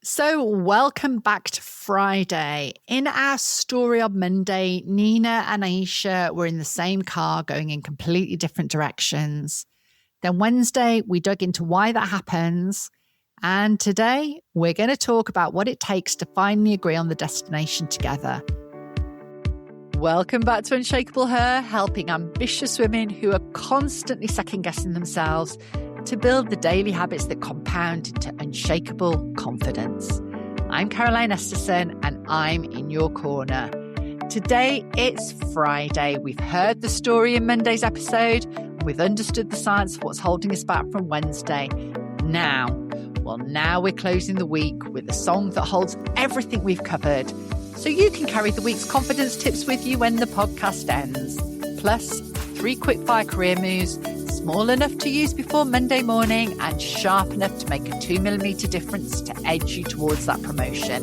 So welcome back to Friday. In our story on Monday, Nina and Aisha were in the same car going in completely different directions. Then Wednesday, we dug into why that happens. And today, we're going to talk about what it takes to finally agree on the destination together. Welcome back to Unshakable Her, helping ambitious women who are constantly second-guessing themselves to build the daily habits that compound into unshakable confidence. I'm Caroline Esterson and I'm in your corner. Today it's Friday. We've heard the story in Monday's episode and we've understood the science of what's holding us back from Wednesday. Now we're closing the week with a song that holds everything we've covered, so you can carry the week's confidence tips with you when the podcast ends. Plus, 3 quick-fire career moves, small enough to use before Monday morning and sharp enough to make a 2mm difference to edge you towards that promotion.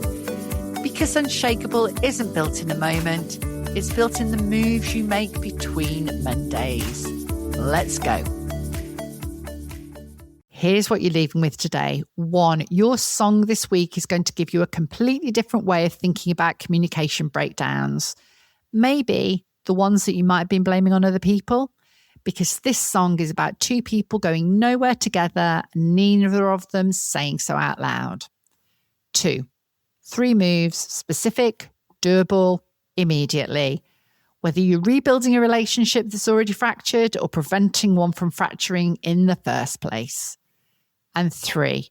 Because Unshakable isn't built in a moment, it's built in the moves you make between Mondays. Let's go. Here's what you're leaving with today. 1, your song this week is going to give you a completely different way of thinking about communication breakdowns. Maybe the ones that you might have been blaming on other people, because this song is about 2 people going nowhere together, neither of them saying so out loud. 2, 3 moves, specific, doable, immediately. Whether you're rebuilding a relationship that's already fractured or preventing one from fracturing in the first place. And 3,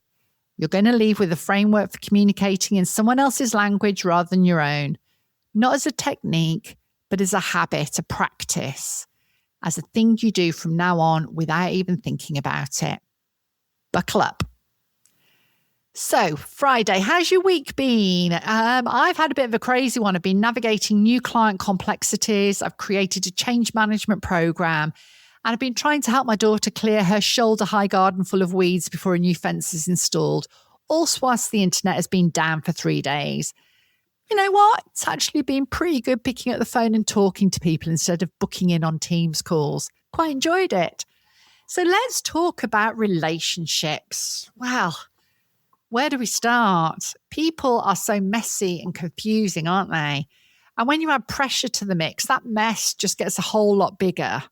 you're going to leave with a framework for communicating in someone else's language rather than your own, not as a technique, but as a habit, a practice, as a thing you do from now on without even thinking about it. Buckle up. So, Friday, how's your week been? I've had a bit of a crazy one. I've been navigating new client complexities. I've created a change management program, and I've been trying to help my daughter clear her shoulder-high garden full of weeds before a new fence is installed, all whilst the internet has been down for 3 days. You know what? It's actually been pretty good picking up the phone and talking to people instead of booking in on Teams calls. Quite enjoyed it. So let's talk about relationships. Well, where do we start? People are so messy and confusing, aren't they? And when you add pressure to the mix, that mess just gets a whole lot bigger.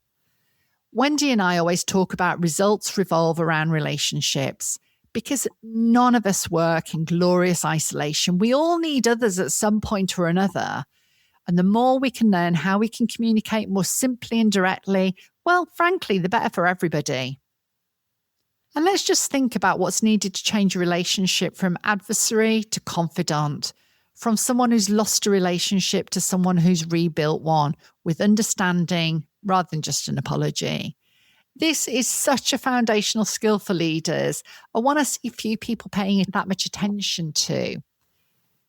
Wendy and I always talk about results revolve around relationships, because none of us work in glorious isolation. We all need others at some point or another. And the more we can learn how we can communicate more simply and directly, well, frankly, the better for everybody. And let's just think about what's needed to change a relationship from adversary to confidant, from someone who's lost a relationship to someone who's rebuilt one with understanding rather than just an apology. This is such a foundational skill for leaders. I want to see few people paying that much attention to.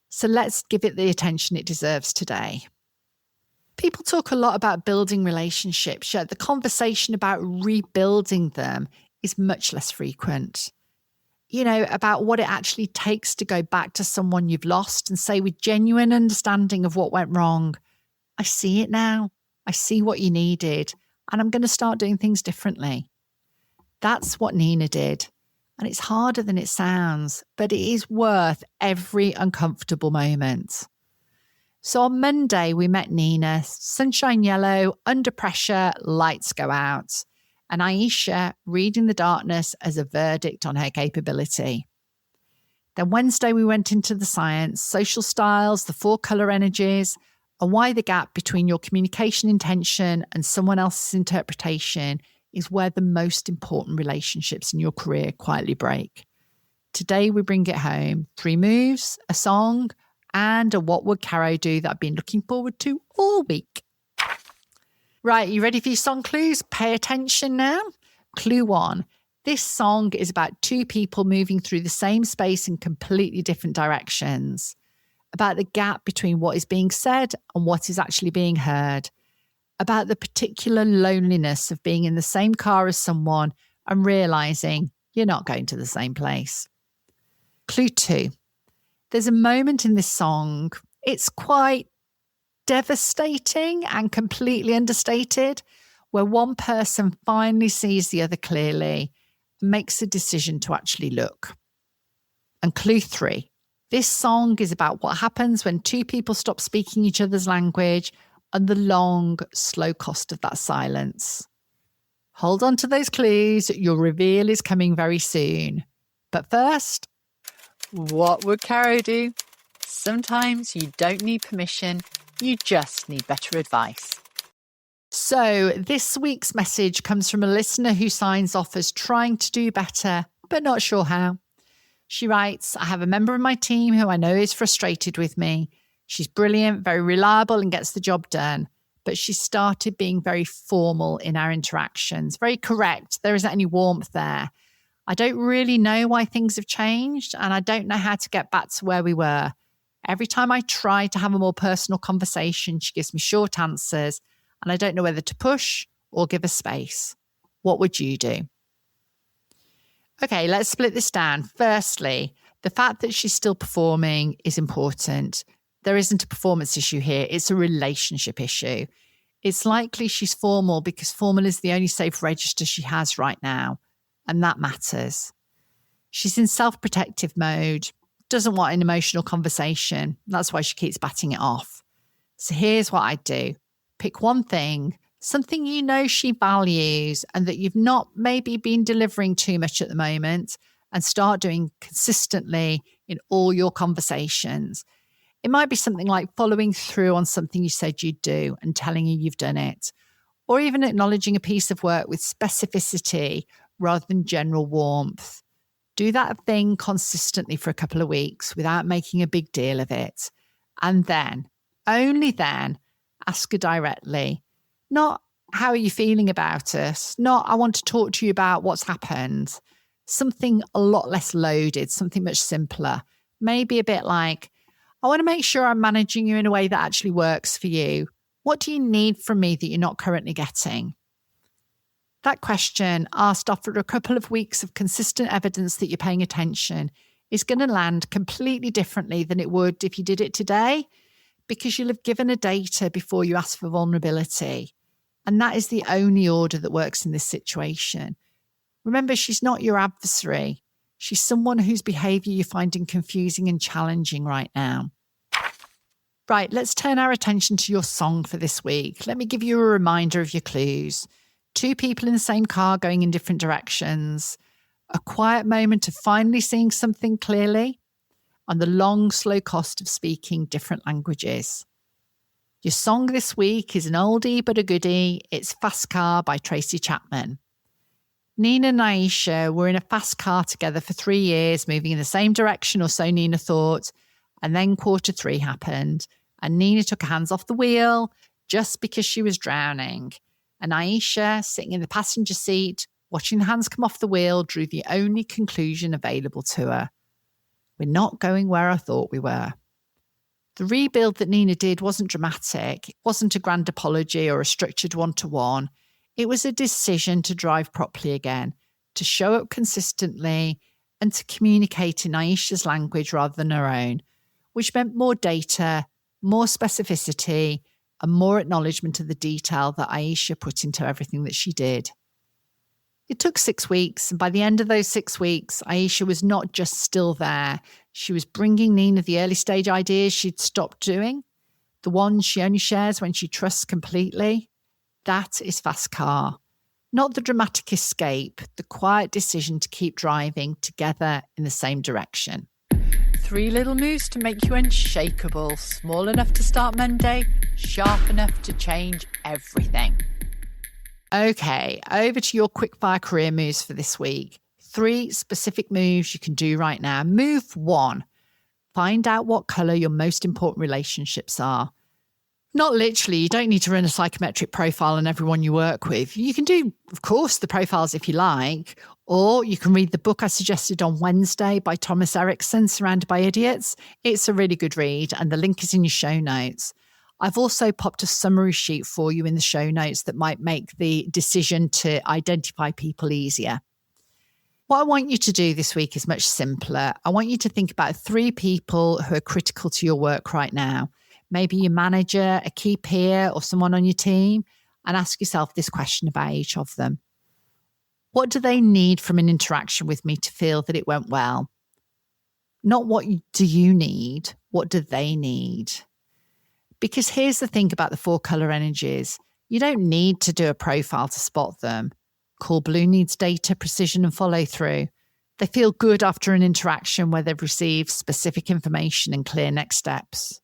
So let's give it the attention it deserves today. People talk a lot about building relationships, yet the conversation about rebuilding them is much less frequent. You know, about what it actually takes to go back to someone you've lost and say with genuine understanding of what went wrong, I see it now. I see what you needed. And I'm going to start doing things differently. That's what Nina did. And it's harder than it sounds, but it is worth every uncomfortable moment. So on Monday, we met Nina, sunshine yellow, under pressure, lights go out. And Aisha reading the darkness as a verdict on her capability. Then Wednesday, we went into the science, social styles, the 4 color energies, and why the gap between your communication intention and someone else's interpretation is where the most important relationships in your career quietly break. Today, we bring it home. 3 moves, a song, and a what would Caro do that I've been looking forward to all week. Right, you ready for your song clues? Pay attention now. Clue 1. This song is about 2 people moving through the same space in completely different directions. About the gap between what is being said and what is actually being heard, about the particular loneliness of being in the same car as someone and realizing you're not going to the same place. Clue 2. There's a moment in this song, it's quite devastating and completely understated, where one person finally sees the other clearly and makes a decision to actually look. And clue 3. This song is about what happens when two people stop speaking each other's language and the long, slow cost of that silence. Hold on to those clues. Your reveal is coming very soon. But first, what would Caro do? Sometimes you don't need permission, you just need better advice. So this week's message comes from a listener who signs off as trying to do better, but not sure how. She writes, I have a member of my team who I know is frustrated with me. She's brilliant, very reliable and gets the job done. But she started being very formal in our interactions, very correct. There isn't any warmth there. I don't really know why things have changed and I don't know how to get back to where we were. Every time I try to have a more personal conversation, she gives me short answers and I don't know whether to push or give her space. What would you do? Okay, let's split this down. Firstly, the fact that she's still performing is important. There isn't a performance issue here. It's a relationship issue. It's likely she's formal because formal is the only safe register she has right now. And that matters. She's in self-protective mode, doesn't want an emotional conversation. That's why she keeps batting it off. So here's what I'd do. Pick one thing, something you know she values and that you've not maybe been delivering too much at the moment, and start doing consistently in all your conversations. It might be something like following through on something you said you'd do and telling her you've done it, or even acknowledging a piece of work with specificity rather than general warmth. Do that thing consistently for a couple of weeks without making a big deal of it. And then, only then, ask her directly. Not, how are you feeling about us? Not, I want to talk to you about what's happened. Something a lot less loaded, something much simpler. Maybe a bit like, I want to make sure I'm managing you in a way that actually works for you. What do you need from me that you're not currently getting? That question, asked after a couple of weeks of consistent evidence that you're paying attention, is going to land completely differently than it would if you did it today, because you'll have given her data before you ask for vulnerability. And that is the only order that works in this situation. Remember, she's not your adversary. She's someone whose behaviour you're finding confusing and challenging right now. Right, let's turn our attention to your song for this week. Let me give you a reminder of your clues. Two people in the same car going in different directions. A quiet moment of finally seeing something clearly. And the long, slow cost of speaking different languages. Your song this week is an oldie but a goodie. It's Fast Car by Tracy Chapman. Nina and Aisha were in a fast car together for 3 years, moving in the same direction, or so Nina thought. And then quarter 3 happened, and Nina took her hands off the wheel just because she was drowning. And Aisha, sitting in the passenger seat, watching the hands come off the wheel, drew the only conclusion available to her. We're not going where I thought we were. The rebuild that Nina did wasn't dramatic. It wasn't a grand apology or a structured one-to-one. It was a decision to drive properly again, to show up consistently and to communicate in Aisha's language rather than her own, which meant more data, more specificity, and more acknowledgement of the detail that Aisha put into everything that she did. It took 6 weeks, and by the end of those 6 weeks, Aisha was not just still there. She was bringing Nina the early stage ideas she'd stopped doing, the ones she only shares when she trusts completely. That is Fast Car. Not the dramatic escape, the quiet decision to keep driving together in the same direction. 3 little moves to make you unshakable, small enough to start Monday, sharp enough to change everything. Okay, over to your quickfire career moves for this week. 3 specific moves you can do right now. Move 1. Find out what colour your most important relationships are. Not literally, you don't need to run a psychometric profile on everyone you work with. You can do, of course, the profiles if you like, or you can read the book I suggested on Wednesday by Thomas Erickson, Surrounded by Idiots. It's a really good read, and the link is in your show notes. I've also popped a summary sheet for you in the show notes that might make the decision to identify people easier. What I want you to do this week is much simpler. I want you to think about 3 people who are critical to your work right now. Maybe your manager, a key peer, or someone on your team, and ask yourself this question about each of them. What do they need from an interaction with me to feel that it went well? Not what do you need, what do they need? Because here's the thing about the 4 colour energies. You don't need to do a profile to spot them. Cool blue needs data, precision and follow through. They feel good after an interaction where they've received specific information and clear next steps.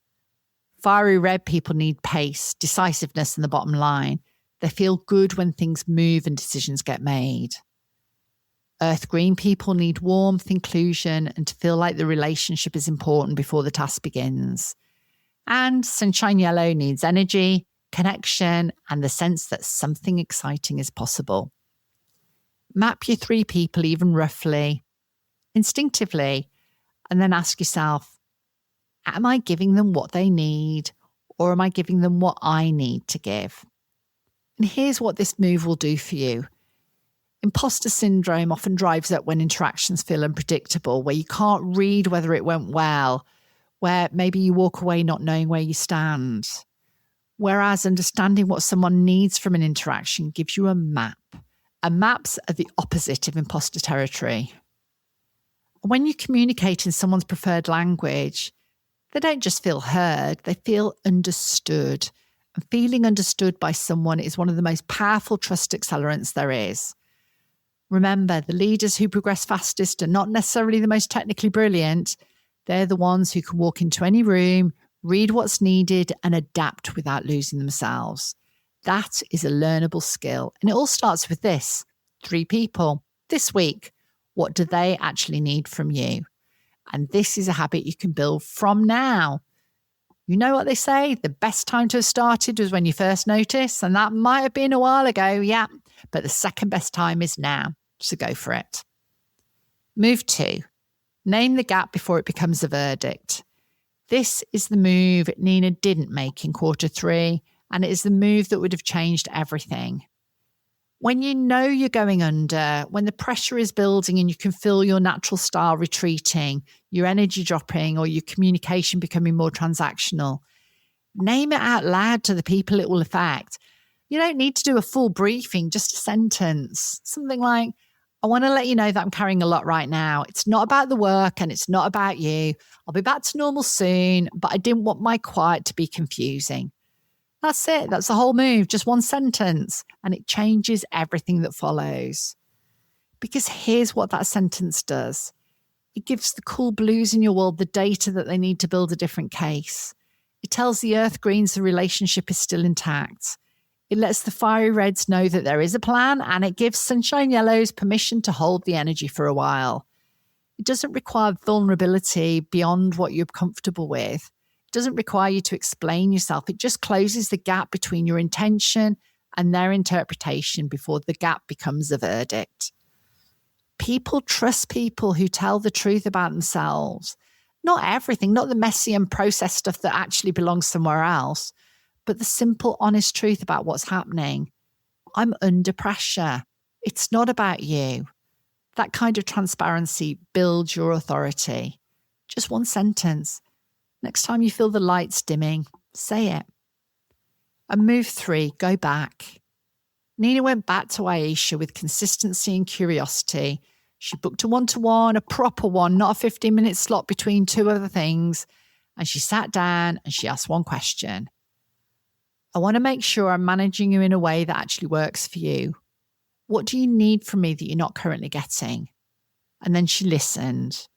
Fiery red people need pace, decisiveness in the bottom line. They feel good when things move and decisions get made. Earth green people need warmth, inclusion, and to feel like the relationship is important before the task begins. And sunshine yellow needs energy, connection, and the sense that something exciting is possible. Map your 3 people even roughly, instinctively, and then ask yourself, am I giving them what they need, or am I giving them what I need to give? And here's what this move will do for you. Imposter syndrome often drives up when interactions feel unpredictable, where you can't read whether it went well, where maybe you walk away not knowing where you stand. Whereas understanding what someone needs from an interaction gives you a map. And maps are the opposite of imposter territory. When you communicate in someone's preferred language, they don't just feel heard, they feel understood. And feeling understood by someone is one of the most powerful trust accelerants there is. Remember, the leaders who progress fastest are not necessarily the most technically brilliant. They're the ones who can walk into any room, read what's needed, and adapt without losing themselves. That is a learnable skill. And it all starts with this. 3 people. This week, what do they actually need from you? And this is a habit you can build from now. You know what they say? The best time to have started was when you first noticed, and that might have been a while ago, yeah. But the second best time is now, so go for it. Move 2. Name the gap before it becomes a verdict. This is the move Nina didn't make in quarter 3, and it is the move that would have changed everything. When you know you're going under, when the pressure is building and you can feel your natural style retreating, your energy dropping, or your communication becoming more transactional, name it out loud to the people it will affect. You don't need to do a full briefing, just a sentence. Something like, I want to let you know that I'm carrying a lot right now. It's not about the work and it's not about you. I'll be back to normal soon, but I didn't want my quiet to be confusing. That's it. That's the whole move. Just one sentence. And it changes everything that follows. Because here's what that sentence does. It gives the cool blues in your world the data that they need to build a different case. It tells the earth greens the relationship is still intact. It lets the fiery reds know that there is a plan, and it gives sunshine yellows permission to hold the energy for a while. It doesn't require vulnerability beyond what you're comfortable with. It doesn't require you to explain yourself. It just closes the gap between your intention and their interpretation before the gap becomes a verdict. People trust people who tell the truth about themselves. Not everything, not the messy and processed stuff that actually belongs somewhere else, but the simple, honest truth about what's happening. I'm under pressure. It's not about you. That kind of transparency builds your authority. Just one sentence. Next time you feel the lights dimming, say it. And move 3, go back. Nina went back to Aisha with consistency and curiosity. She booked a one-to-one, a proper one, not a 15-minute slot between 2 other things. And she sat down and she asked one question. I want to make sure I'm managing you in a way that actually works for you. What do you need from me that you're not currently getting? And then she listened.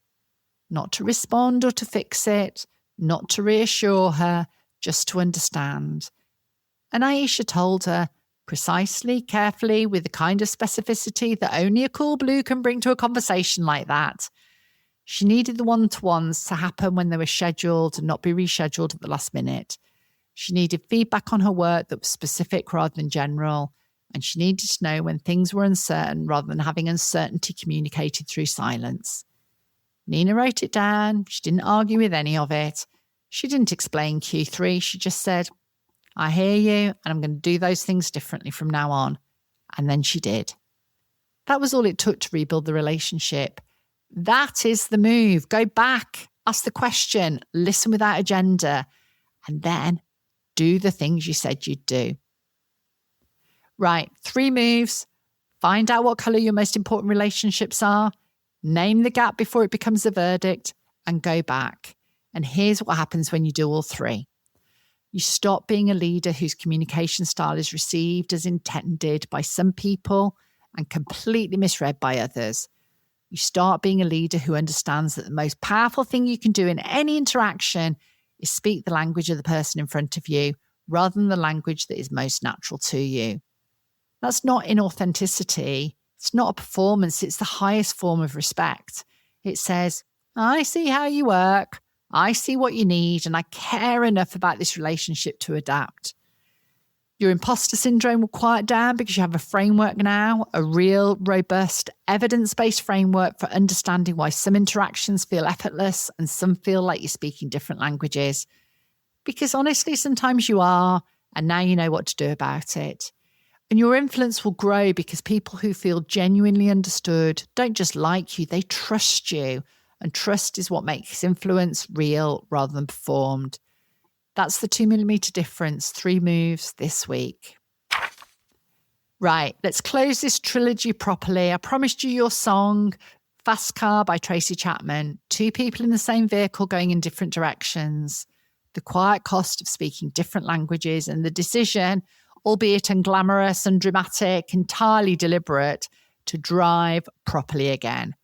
Not to respond or to fix it, not to reassure her, just to understand. And Aisha told her, precisely, carefully, with the kind of specificity that only a cool blue can bring to a conversation like that. She needed the one-to-ones to happen when they were scheduled and not be rescheduled at the last minute. She needed feedback on her work that was specific rather than general. And she needed to know when things were uncertain rather than having uncertainty communicated through silence. Nina wrote it down. She didn't argue with any of it. She didn't explain Q3. She just said, I hear you, and I'm going to do those things differently from now on. And then she did. That was all it took to rebuild the relationship. That is the move. Go back, ask the question, listen without agenda, and then do the things you said you'd do. Right, 3 moves. Find out what colour your most important relationships are. Name the gap before it becomes a verdict. and go back. And here's what happens when you do all three. You stop being a leader whose communication style is received as intended by some people and completely misread by others. You start being a leader who understands that the most powerful thing you can do in any interaction is speak the language of the person in front of you rather than the language that is most natural to you. That's not inauthenticity. It's not a performance. It's the highest form of respect. It says, I see how you work. I see what you need, and I care enough about this relationship to adapt. Your imposter syndrome will quiet down because you have a framework now, a real, robust, evidence-based framework for understanding why some interactions feel effortless and some feel like you're speaking different languages. Because honestly, sometimes you are, and now you know what to do about it. And your influence will grow because people who feel genuinely understood don't just like you, they trust you. And trust is what makes influence real rather than performed. That's the 2 millimeter difference, 3 moves this week. Right, let's close this trilogy properly. I promised you your song, Fast Car by Tracy Chapman. 2 people in the same vehicle going in different directions. The quiet cost of speaking different languages and the decision, albeit unglamorous and dramatic, entirely deliberate, to drive properly again.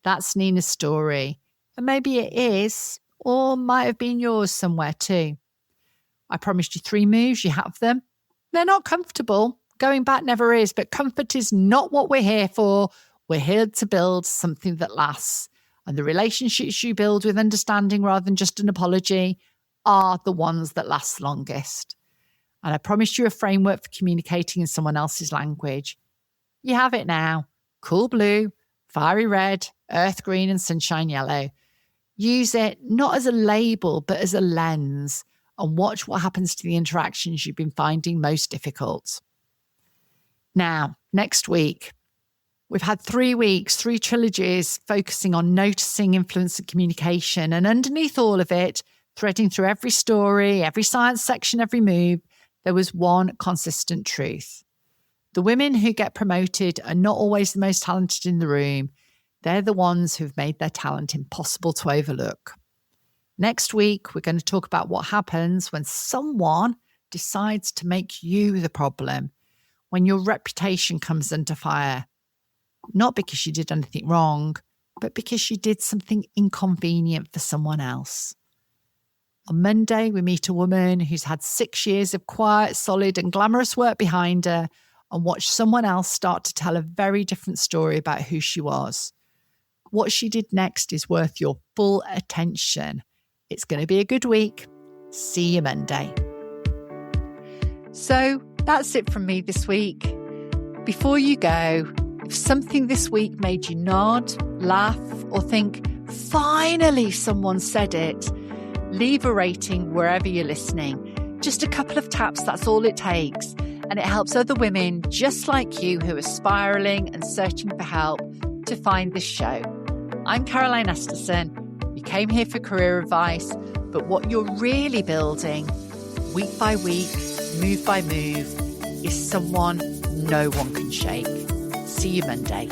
That's Nina's story. And maybe it is, or might have been yours somewhere too. I promised you 3 moves, you have them. They're not comfortable. Going back never is, but comfort is not what we're here for. We're here to build something that lasts. And the relationships you build with understanding rather than just an apology are the ones that last longest. And I promised you a framework for communicating in someone else's language. You have it now. Cool blue, fiery red, earth green, and sunshine yellow. Use it not as a label, but as a lens, and watch what happens to the interactions you've been finding most difficult. Now, next week, we've had 3 weeks, 3 trilogies focusing on noticing influence and communication. And underneath all of it, threading through every story, every science section, every move, there was one consistent truth. The women who get promoted are not always the most talented in the room. They're the ones who've made their talent impossible to overlook. Next week, we're going to talk about what happens when someone decides to make you the problem, when your reputation comes under fire. Not because you did anything wrong, but because you did something inconvenient for someone else. On Monday, we meet a woman who's had 6 years of quiet, solid, and glamorous work behind her and watch someone else start to tell a very different story about who she was. What she did next is worth your full attention. It's going to be a good week. See you Monday. So that's it from me this week. Before you go, if something this week made you nod, laugh, or think, finally someone said it, leave a rating wherever you're listening. Just a couple of taps, that's all it takes. And it helps other women just like you who are spiraling and searching for help to find this show. I'm Caroline Esterson. You came here for career advice, but what you're really building, week by week, move by move, is someone no one can shake. See you Monday.